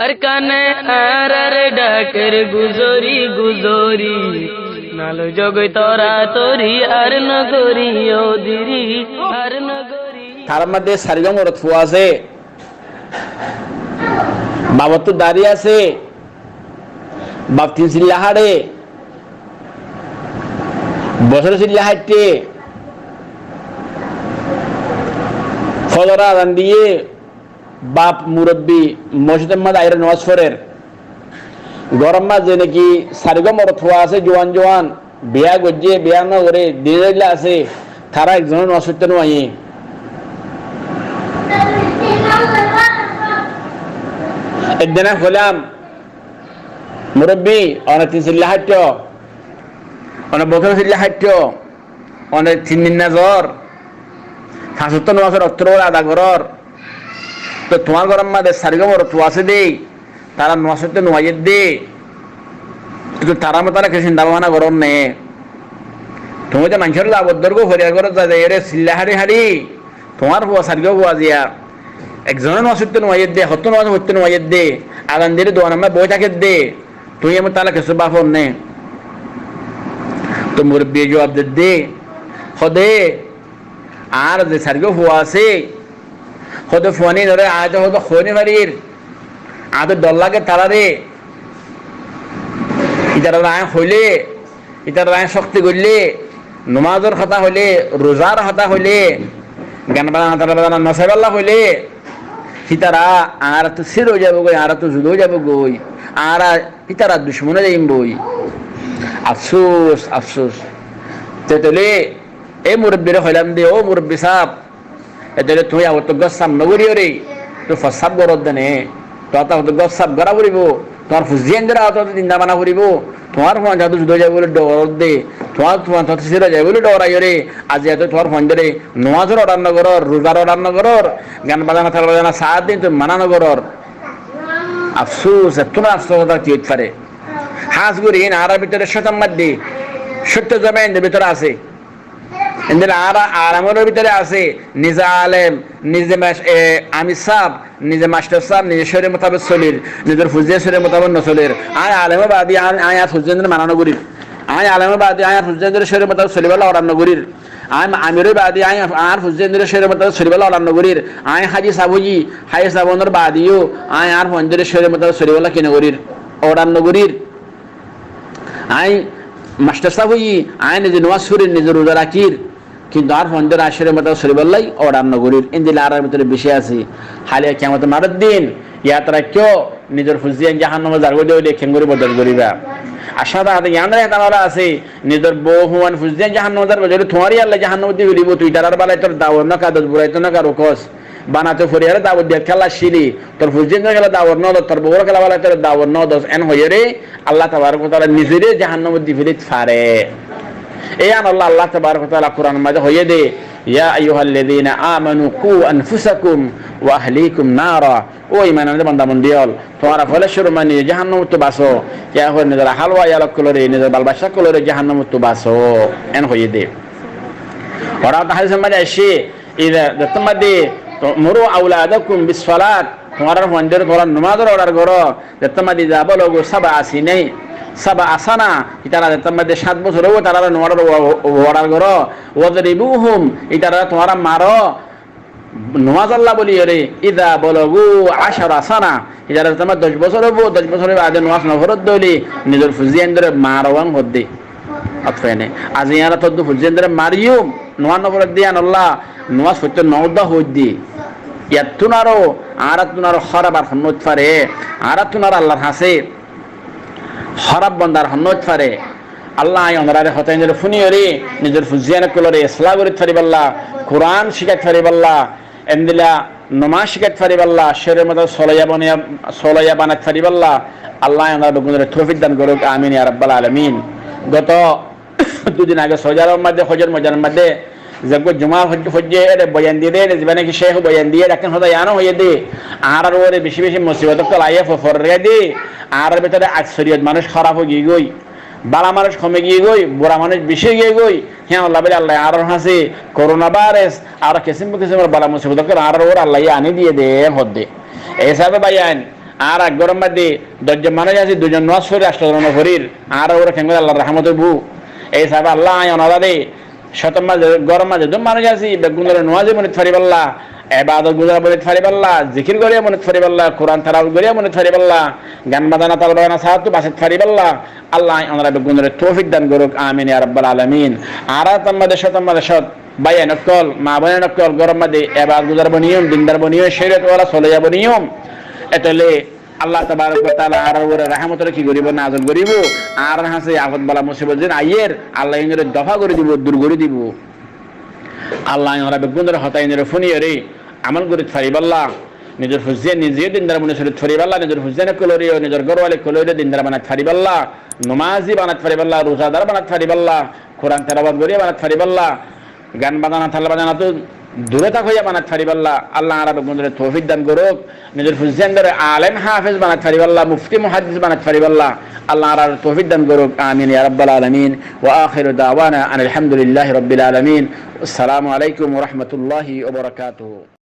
আর কানে আর ডাকের গুজরি গুজরি নালো জগই তরা তরি আর নগরি ওদিরি আর নগরি তার মধ্যে সারিগম রত ফুয়া আছে, বাবার তো দাঁড়িয়ে আছে, বাপ তিন চিল্লা হাড়ে বছর চিল্লা হাঁটতে ফজর আজান দিয়ে বাপ মুরব্বী মসজিদের মাঝে আইরে নামাজ পড়ের গরম মাঝে নাকি সারিগম রত ফুয়া আছে, জোয়ান জোয়ান বিয়া গজ্জে বিয়া না করে দিনে আছে, তারা একজনের নামাজ পড়তে নয়। একদিন হলাম মুরব্বী অনেক তিন চিল্লা হাঁটত, অনেক বছর চিল্লা হাঁটত, অনেক তিন দিন না জ্বর হাসত মাসের অত্র আদা ঘর তো তোমার গরম মাঝে সারিগমর তো আছে দেই তারা নাচতে নোয়াইয়ের দে কিন্তু তারা মতো তারা চিন্তা ভাবনা গরম নে তুমি তো মানুষের আবদ্ধ হরিয়া করে যাই রে চিল্লা হাড়ি হাড়ি তোমার বুয়া সারিগো বুয়া জিয়া একজনের নাচতে নোয়াইয়ের দে হত নাচ হতে নোয়াইয়ের দে আগান দিয়ে দোয়ান আমরা বই থাকে দে তুই আমার তালা কিছু বাপর নে তো মুরব্বী জবাব দে হদে আর যে সারিগো বুয়া আছে হতে ফোনে ধরে আজ হতো খোনে বাড়ির আজ ডর লাগে তারা রে ইতারা রায় হইলে ইতারা রায় শক্তি করলে নমাজের কথা হইলে রোজার কথা হইলে গান বাজনা তারা বাজনা নসাইবাল্লা হইলে সিতারা আর তো সির হয়ে যাবো গই আর তো যুদ্ধ হয়ে যাবো গই আর ইতারা দুশ্মনে যাইম বই আফসোস আফসোস তেতলে এই মুরব্বীরে হইলাম দে ও মুরব্বী সাহেব এতে তুমি আবার তো গছ সাপ নগরীয় রে তো ফসাব গরত দেনে তো গছ সাপ গড়া ফুরিব তোমার ফুজিয়েন ধরে আত চিন্তা মানা ফুরিব তোমার ফোন যাতে যুদ্ধ যাবে বলে ডর দে তোমার তোমার সিরা যাবে বলে ডরাই রে আজি এত তোমার ফোন ধরে নোয়াজের অর্ডার নগরর রোজার অর্ডার নগরর গান বাজানা থাকা বাজানা সাত দিন তুমি মানা নগরর আফসোস এত না আফসোস কি হতে পারে হাস করি আর ভিতরে শতাম মাদ্দি সত্য জমেন ভিতরে আছে এদের আরামের ভিতরে আছে নিজে আলেম নিজে আমি সাহ নিজে মাস্টার সাহ নিজের শরীর মোতাবেক চলির নিজের ফুজিয়া শরীর মোতাবেক নচলির আয় আলেমে বাদি আয় ফুজিয়াদের মানানো করির আয় আলেমে বাদি আয় ফুজিয়াদের শরীর মোতাবেক চলিবেলা অরান্ন করির আয় আমিরের বাদি আয় আর ফুজিয়াদের শরীর মোতাবেক চলিবেলা অরান্ন করির আয় হাজি সাবুজি হাজি সাবনের বাদিও আয় আর ফঞ্জের শরীর মোতাবেক চলিবেলা কিনে করির অরান্ন করির আয় মাস্টার সাহ হই আয় নিজে নোয়াজ শরীর নিজের রোজা রাখির কিন্তু আর ফন্দের আশরের মতো শরীবল্লাই অর্ডার নগরীর ইন্দিল আর ভিতরে বেশি আছে হালিয়া কেমন মারার দিন ইয়াত্রা কেউ নিজের ফুজিয়ান জাহান নামে জাগো দিয়ে খেঙ্গুরি বদল করিবা আশা তাহাতে ইয়ান তারা আছে নিজের বউ হুয়ান ফুজিয়ান জাহান নামে বদলে তোমারই আল্লাহ জাহান নামে দিয়ে বলিব তুই তারার বেলায় তোর দাওয়ার না কাদত বুড়াইতো না কারো কস বানাতে ফরিয়ারে দাওয়াত দিয়ে খেলা শিলি তোর ফুজিয়ান খেলা দাওয়ার ন তোর বউর খেলা বেলায় তোর দাওয়ার ন দশ এন হয়ে রে আল্লাহ তাবারক তাআলা নিজেরে জাহান নামে দিয়ে ফিরিত পারে এই আল্লাহ আল্লাহ তাবারক ওয়া তাআলা কোরআন মাঝে হয়ে দে ইয়া আইয়ুহাল্লাযীনা আমানু কু আনফুসাকুম ওয়া আহলিকুম নারা ও ঈমানের বান্দা মন্দিয়াল তোমরা ফলে শুরু মানে জাহান্নাম তো বাসো কে হয় নিজের হালওয়া ইয়ালক কলরে নিজের বালবাসা কলরে জাহান্নাম তো বাসো এন হয়ে দে ওরা হাদিস মাঝে আসে ইদা দতমাদি মুরু আওলাদাকুম বিসসালাত তোমরা মন্দির তোমরা নামাজের অর্ডার করো দতমাদি যাবলগো সাবা আসিনাই সাবা আসানা ইতারা তোমাদের 7 বছর হবো তারা অর্ডার করো ওয়াজরিবুহুম ইতারা তোমরা মারো নামাজ আল্লাহ বলি রে ইদা বলগু 10 আসানা ইতারা তোমার 10 বছর হবো 10 বছরের আগে নামাজ নফরত দলি নিজের ফুজিয়ান ধরে মারওয়াং হদ্দি আতফেনে আজ ইয়ারা তো ফুজিয়ান ধরে মারিয়ুম নামাজ নফরত দিয়ান আল্লাহ নামাজ পড়তে নওদা হদ্দি ইয়াতুনারো আরাতুনারো খারাবার হন্নত পারে আরাতুনার আল্লাহর হাসে খারাপ বন্দার হন্নত পারে আল্লাহ ওনারে হতে নিজের ফুনিয়রি নিজের ফুজিয়ান কলরে ইসলাম করিত পারিবাল্লাহ কোরআন শিখাইতে পারিবাল্লাহ এন্দিলা নমাজ শিখাইতে পারিবাল্লাহ শরীরের মতো সলাইয়া বানাইতে পারিবাল্লাহ আল্লাহ ওনার লোকজনের তৌফিক দান করুক আমিন ইয়া রাব্বাল আলামিন। গত দুদিন আগে সজারের মধ্যে হজের মজার মধ্যে जब जुमा फज्जे बयान दिए दे जीवन की शेख बयान दिए रखें होता यानो हो दे आर और बेशी बेशी मुसीबत तो लाइए फर दे आर भीतर अक्सरियत मानुष खराब हो गई बाला मानुष कमे गए गई बुरा मानुष बेशी गए गई हाँ अल्लाह बोले अल्लाह आर हासे कोरोना वायरस और किस्म किस्म बाला मुसीबत कर आर और अल्लाह आने दिए दे होते ऐसा बयान আর এক গরম বাদে 10 জন মানুষ আছে, 2 জন নামাজ পড়ে 8 জন ফরির আর ওরা কেন আল্লাহর রহমতে বু এই সাহেব আল্লাহ অনাদে শতম মাঝে গরম মাঝে দম মানুষ আছে বেগুনের নামাজে মনে ফারিবাল্লাহ, ইবাদত গুজার মনে ফারিবাল্লাহ, জিকির করিয়া মনে ফারিবাল্লাহ, কোরআন তেলাওয়াত করিয়া মনে ফারিবাল্লাহ, গান বাজানা তাল বাজানা সাহায্য বাসে ফারিবাল্লাহ। আল্লাহ ওনারা বেগুনের তৌফিক দান করুক, আমিন ইয়া রাব্বাল আলামিন। আর তাম্মাদে শতম মাঝে শত বাইয়া নকল মা বনে নকল গরম মাঝে ইবাদত গুজার বনিয়ম দিনদার বনিয়ম শরীয়ত ওয়ালা চলে যাব নিয়ম এতলে আল্লাহ তাবারক ওয়া তাআলা আর ওর রহমতের কি করিব নাযিল করিব আর হাসে আফত বালা মুসিবত দিন আইয়ের আল্লাহ ইনরে দফা করে দিব, দূর করে দিব। আল্লাহ ওরা বেগুনের হতাই ইনরে ফুনিয়ে রে আমল করে ফারিবাল্লাহ, নিজের হুজ্জে নিজে দিনদার মনে শরীর ফারিবাল্লাহ, নিজের হুজ্জানে কলরিও নিজের গরওয়ালে কলরিও দিনদার বানাত ফারিবাল্লাহ, নমাজি বানাত ফারিবাল্লাহ, রোজাদার বানাত ফারিবাল্লাহ, কোরআন তেলাওয়াত করিয়া বানাত ফারিবাল্লাহ, গান বাজানা থাল বাজানা তো দূরে থাক হইয়া বানাত ফারিবাল্লাহ। আল্লাহ আরব বন্ধুদের তৌফিক দান করুক, নিজের হুজ্জেন্দারে আলেম হাফেজ বানাত ফারিবাল্লাহ, মুফতি মুহাদ্দিস বানাত ফারিবাল্লাহ। আল্লাহ আর তৌফিক দান করুক, আমিন ইয়া রাব্বাল আলামিন। ওয়া আখিরু দাওয়ানা আলহামদুলিল্লাহি রাব্বিল আলামিন। আসসালামু আলাইকুম ওয়া রাহমাতুল্লাহি ওয়া বারাকাতুহু।